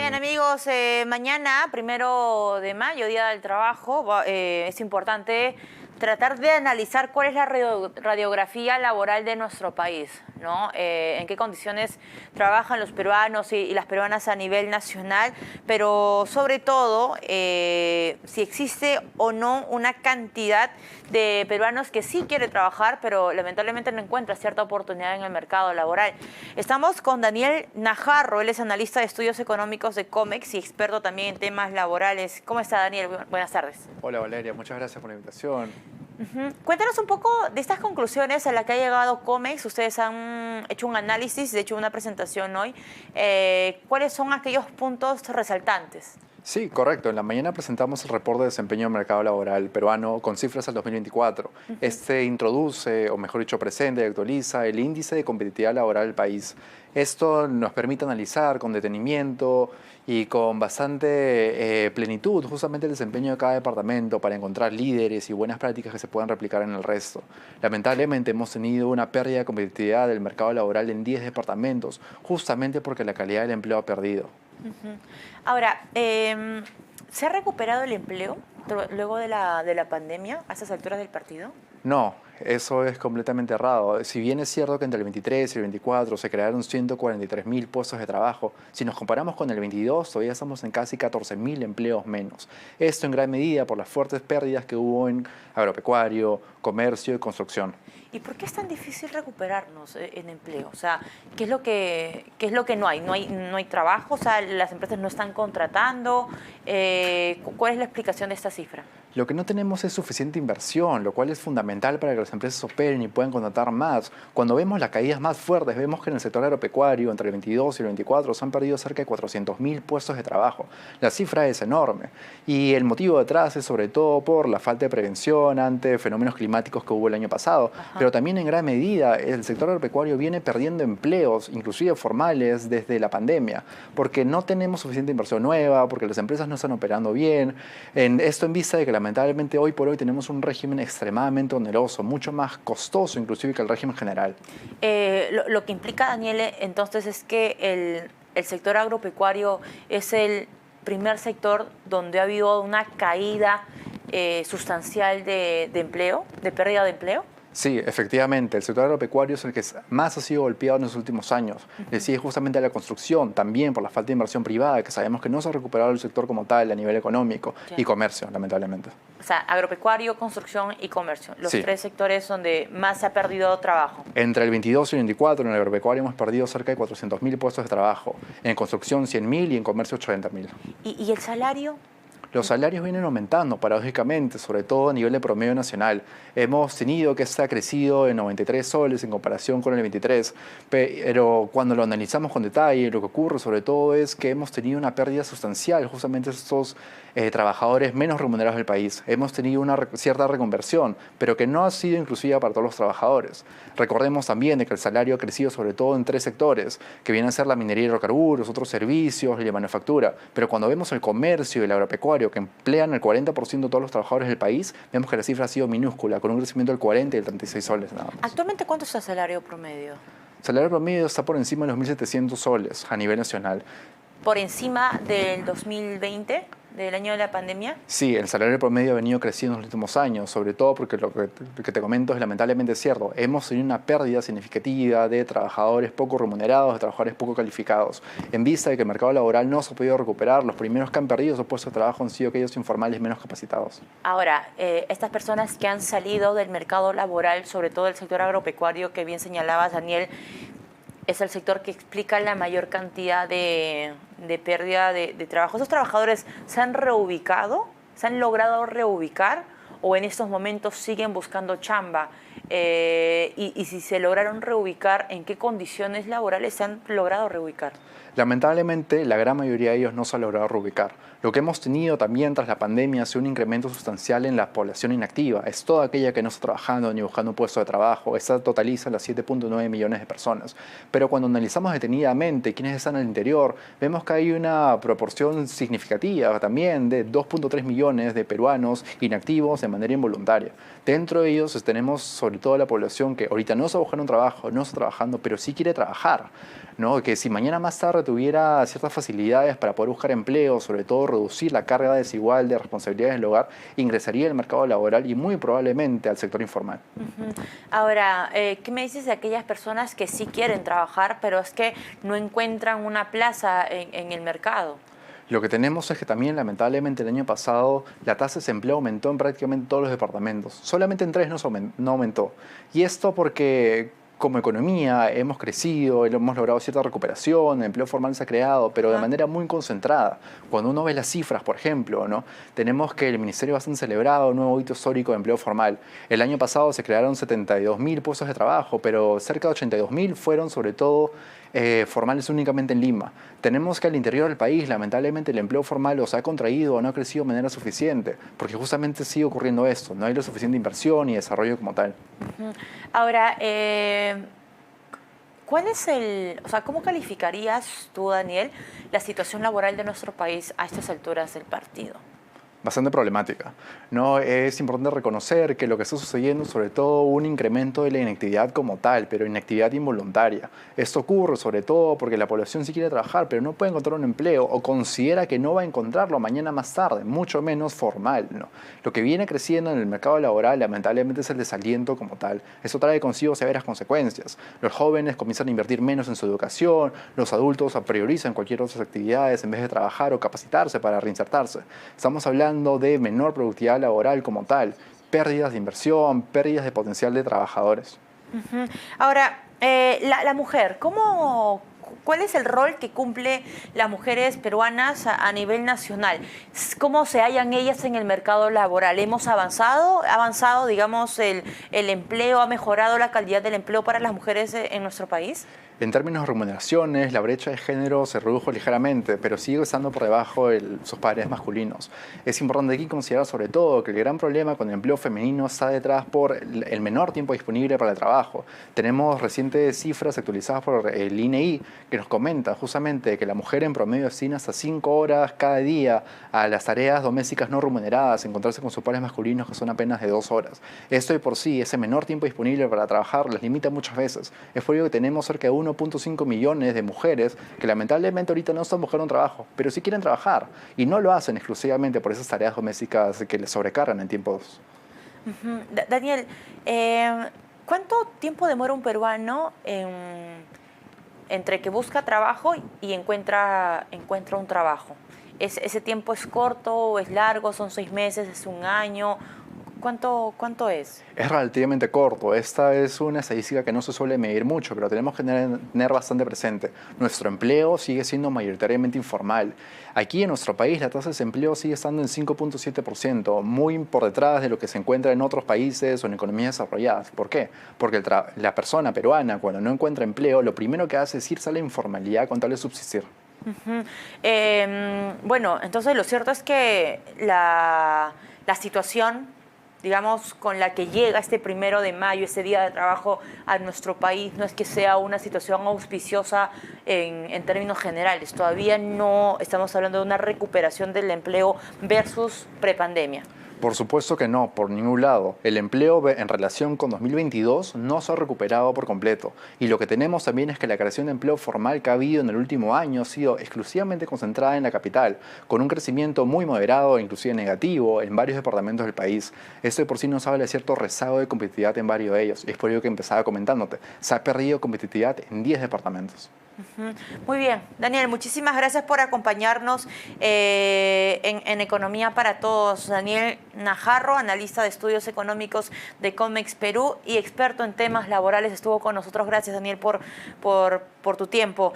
Bien, amigos, mañana, 1 de mayo, Día del Trabajo, es importante tratar de analizar cuál es la radiografía laboral de nuestro país, ¿no? En qué condiciones trabajan los peruanos y las peruanas a nivel nacional, pero sobre todo, si existe o no una cantidad de peruanos que sí quiere trabajar, pero lamentablemente no encuentra cierta oportunidad en el mercado laboral. Estamos con Daniel Najarro, él es analista de estudios económicos de Comex y experto también en temas laborales. ¿Cómo está, Daniel? Buenas tardes. Hola Valeria, muchas gracias por la invitación. Cuéntanos un poco de estas conclusiones a las que ha llegado Comex. Ustedes han hecho un análisis, de hecho una presentación hoy. ¿Cuáles son aquellos puntos resaltantes? Sí, correcto. En la mañana presentamos el reporte de desempeño del mercado laboral peruano con cifras al 2024. Este introduce, o mejor dicho, presenta y actualiza el índice de competitividad laboral del país. Esto nos permite analizar con detenimiento y con bastante plenitud justamente el desempeño de cada departamento para encontrar líderes y buenas prácticas que se puedan replicar en el resto. Lamentablemente hemos tenido una pérdida de competitividad del mercado laboral en 10 departamentos, justamente porque la calidad del empleo ha perdido. Ahora, ¿se ha recuperado el empleo luego de la pandemia a estas alturas del partido? No, eso es completamente errado. Si bien es cierto que entre el 23 y el 24 se crearon 143.000 puestos de trabajo, si nos comparamos con el 22 todavía estamos en casi 14.000 empleos menos. Esto en gran medida por las fuertes pérdidas que hubo en agropecuario, comercio y construcción. ¿Y por qué es tan difícil recuperarnos en empleo? O sea, ¿qué es lo que no hay? ¿No hay trabajo? O sea, ¿las empresas no están contratando? ¿Cuál es la explicación de esta cifra? Lo que no tenemos es suficiente inversión, lo cual es fundamental para que las empresas operen y puedan contratar más. Cuando vemos las caídas más fuertes, vemos que en el sector agropecuario, entre el 22 y el 24, se han perdido cerca de 400.000 puestos de trabajo. La cifra es enorme. Y el motivo detrás es sobre todo por la falta de prevención ante fenómenos climáticos que hubo el año pasado. Pero también en gran medida el sector agropecuario viene perdiendo empleos, inclusive formales, desde la pandemia, porque no tenemos suficiente inversión nueva, porque las empresas no están operando bien. Esto en vista de que lamentablemente hoy por hoy tenemos un régimen extremadamente oneroso, mucho más costoso inclusive que el régimen general. Lo que implica, Daniel, entonces es que el sector agropecuario es el primer sector donde ha habido una caída sustancial de empleo, de pérdida de empleo. Sí, efectivamente, el sector agropecuario es el que más ha sido golpeado en los últimos años. Le sigue justamente a la construcción, también por la falta de inversión privada, que sabemos que no se ha recuperado el sector como tal a nivel económico, y comercio, lamentablemente. O sea, agropecuario, construcción y comercio, los Sí. tres sectores donde más se ha perdido trabajo. Entre el 22 y el 24, en el agropecuario hemos perdido cerca de 400.000 puestos de trabajo, en construcción 100.000 y en comercio 80.000. ¿Y el salario? Los salarios vienen aumentando, paradójicamente, sobre todo a nivel de promedio nacional. Hemos tenido que este ha crecido en 93 soles en comparación con el 23, pero cuando lo analizamos con detalle, lo que ocurre sobre todo es que hemos tenido una pérdida sustancial, justamente estos trabajadores menos remunerados del país. Hemos tenido una cierta reconversión, pero que no ha sido inclusiva para todos los trabajadores. Recordemos también de que el salario ha crecido sobre todo en 3 sectores, que vienen a ser la minería y hidrocarburos, otros servicios y la manufactura. Pero cuando vemos el comercio y el agropecuario, que emplean el 40% de todos los trabajadores del país, vemos que la cifra ha sido minúscula, con un crecimiento del 40 y del 36 soles nada más. ¿Actualmente cuánto es el salario promedio? El salario promedio está por encima de los 1.700 soles a nivel nacional. ¿Por encima del 2020, del año de la pandemia? Sí, el salario promedio ha venido creciendo en los últimos años, sobre todo porque lo que te comento es lamentablemente cierto. Hemos tenido una pérdida significativa de trabajadores poco remunerados, de trabajadores poco calificados. En vista de que el mercado laboral no se ha podido recuperar, los primeros que han perdido sus puestos de trabajo han sido aquellos informales menos capacitados. Ahora, estas personas que han salido del mercado laboral, sobre todo el sector agropecuario, que bien señalabas, Daniel, es el sector que explica la mayor cantidad de pérdida de trabajo. ¿Esos trabajadores se han reubicado? ¿Se han logrado reubicar? ¿O en estos momentos siguen buscando chamba? Y si se lograron reubicar, ¿en qué condiciones laborales se han logrado reubicar? Lamentablemente, la gran mayoría de ellos no se ha logrado reubicar. Lo que hemos tenido también tras la pandemia ha sido un incremento sustancial en la población inactiva. Es toda aquella que no está trabajando ni buscando un puesto de trabajo. Esta totaliza las 7.9 millones de personas. Pero cuando analizamos detenidamente quiénes están al interior, vemos que hay una proporción significativa también de 2.3 millones de peruanos inactivos de manera involuntaria. Dentro de ellos tenemos sobre todo la población que ahorita no está buscando un trabajo, no está trabajando, pero sí quiere trabajar, ¿no? Que si mañana más tarde tuviera ciertas facilidades para poder buscar empleo, sobre todo reducir la carga desigual de responsabilidades del hogar, ingresaría al mercado laboral y muy probablemente al sector informal. Ahora, ¿qué me dices de aquellas personas que sí quieren trabajar, pero es que no encuentran una plaza en el mercado? Lo que tenemos es que también, lamentablemente, el año pasado la tasa de desempleo aumentó en prácticamente todos los departamentos. Solamente en tres no aumentó. Y esto porque como economía hemos crecido, hemos logrado cierta recuperación, el empleo formal se ha creado, pero de manera muy concentrada. Cuando uno ve las cifras, por ejemplo, ¿no? Tenemos que el Ministerio bastante celebrado un nuevo hito histórico de empleo formal. El año pasado se crearon 72.000 puestos de trabajo, pero cerca de 82.000 fueron sobre todo formales únicamente en Lima. Tenemos que al interior del país, lamentablemente, el empleo formal o se ha contraído o no ha crecido de manera suficiente, porque justamente sigue ocurriendo esto, no hay la suficiente inversión y desarrollo como tal. Ahora, ¿cuál es ¿cómo calificarías tú, Daniel, la situación laboral de nuestro país a estas alturas del partido? Bastante problemática, ¿no? Es importante reconocer que lo que está sucediendo es sobre todo un incremento de la inactividad como tal, pero inactividad involuntaria. Esto ocurre sobre todo porque la población sí quiere trabajar, pero no puede encontrar un empleo o considera que no va a encontrarlo mañana más tarde, mucho menos formal, ¿no? Lo que viene creciendo en el mercado laboral lamentablemente es el desaliento como tal. Eso trae consigo severas consecuencias. Los jóvenes comienzan a invertir menos en su educación, los adultos priorizan cualquier otra actividades en vez de trabajar o capacitarse para reinsertarse. Estamos hablando de menor productividad laboral como tal, pérdidas de inversión, pérdidas de potencial de trabajadores. Ahora, la mujer, ¿cuál es el rol que cumple las mujeres peruanas a nivel nacional? ¿Cómo se hallan ellas en el mercado laboral? ¿Hemos avanzado? ¿Ha avanzado, digamos, el empleo? ¿Ha mejorado la calidad del empleo para las mujeres en nuestro país? En términos de remuneraciones, la brecha de género se redujo ligeramente, pero sigue estando por debajo de sus pares masculinos. Es importante aquí considerar sobre todo que el gran problema con el empleo femenino está detrás por el menor tiempo disponible para el trabajo. Tenemos recientes cifras actualizadas por el INEI que nos comentan justamente que la mujer en promedio destina hasta 5 horas cada día a las tareas domésticas no remuneradas, encontrarse con sus pares masculinos que son apenas de 2 horas. Esto de por sí, ese menor tiempo disponible para trabajar, les limita muchas veces. Es por ello que tenemos cerca de 1.5 millones de mujeres que lamentablemente ahorita no están buscando un trabajo, pero sí quieren trabajar y no lo hacen exclusivamente por esas tareas domésticas que les sobrecargan en tiempos. Daniel, ¿cuánto tiempo demora un peruano entre que busca trabajo y encuentra un trabajo? ¿Ese tiempo es corto, es largo, son 6 meses, es un año? ¿Cuánto es? Es relativamente corto. Esta es una estadística que no se suele medir mucho, pero tenemos que tener bastante presente. Nuestro empleo sigue siendo mayoritariamente informal. Aquí en nuestro país la tasa de desempleo sigue estando en 5.7%, muy por detrás de lo que se encuentra en otros países o en economías desarrolladas. ¿Por qué? Porque la persona peruana, cuando no encuentra empleo, lo primero que hace es irse a la informalidad con tal de subsistir. Bueno, entonces lo cierto es que la situación, digamos, con la que llega este 1 de mayo, este día de trabajo a nuestro país, no es que sea una situación auspiciosa en términos generales. Todavía no estamos hablando de una recuperación del empleo versus prepandemia. Por supuesto que no, por ningún lado. El empleo en relación con 2022 no se ha recuperado por completo. Y lo que tenemos también es que la creación de empleo formal que ha habido en el último año ha sido exclusivamente concentrada en la capital, con un crecimiento muy moderado e inclusive negativo en varios departamentos del país. Esto de por sí nos habla de cierto rezago de competitividad en varios de ellos. Es por ello que empezaba comentándote. Se ha perdido competitividad en 10 departamentos. Muy bien, Daniel, muchísimas gracias por acompañarnos en Economía para Todos. Daniel Najarro, analista de estudios económicos de Comex Perú y experto en temas laborales, estuvo con nosotros. Gracias, Daniel, por tu tiempo.